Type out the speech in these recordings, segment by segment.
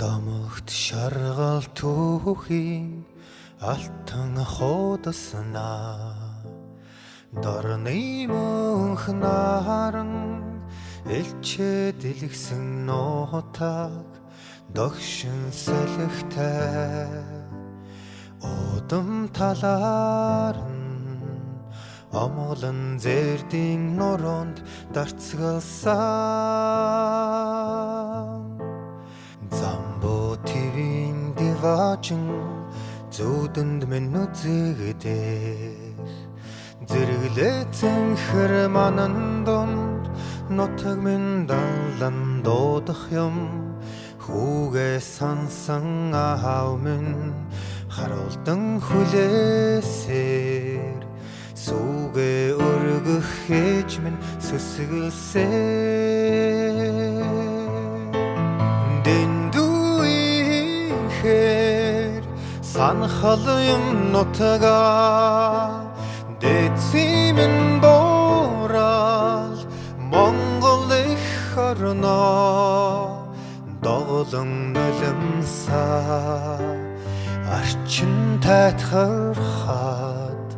Домогт шаргал түүхийн алтан хуудаснаа дорны мөнх наран элчээд илгсэн нотаг догшин салхитай удам талаар амгалан зэрдийн норонд дарцгалсан замбо твин дивачин зүудэнд минь үзэгдэх зэрэглэцэн хэр манан донд нотог минь даллан дуудах юм хүүгээ сансан аав минь харуулдан хүлээсээр сүгэ өргөх ээж минь сүсгэлсээр дэндүүхээр санхал юм нутага дэци минь борал Монгол их орно доголон нулимсаа арчин тайтхархаад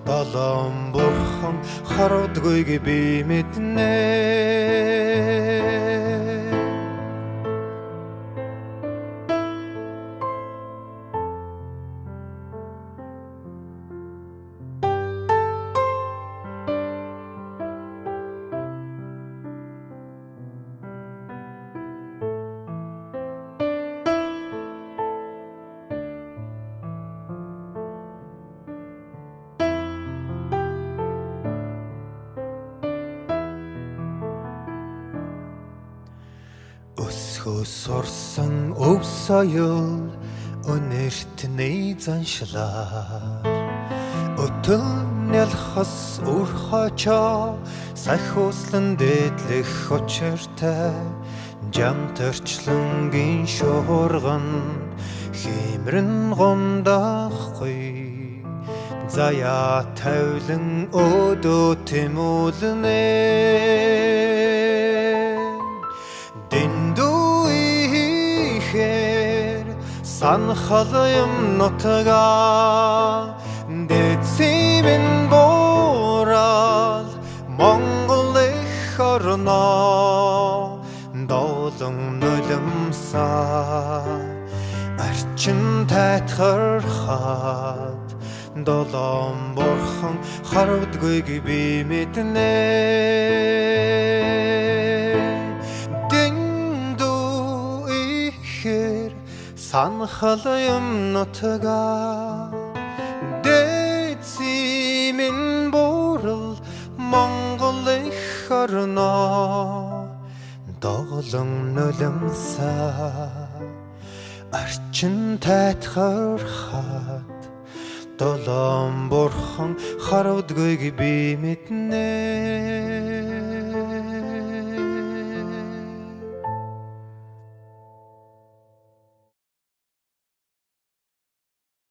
долоон бурхан харагдгүйг би мэднэ. Өсгөөс орсон өв соёл өнөртний заншлаар өтөл нялхас үр хачаа сахиуслан дээдлэх очиртай жамтарчлангийн шуурган химрэн гомдахгүй заяа тавлан өдөө тэмүүлнэ санхал юм нутага дэци минь борал Монгол их орно доолон нулимсаа арчин тайтхархаад долоон бурхан харагдгүйг би мэднэ. Санхал юм нутага дэци минь борал Монгол их орно доголон нулимсаа арчин тайтхархаад долоон бурхан харагдгүйг би мэднэ.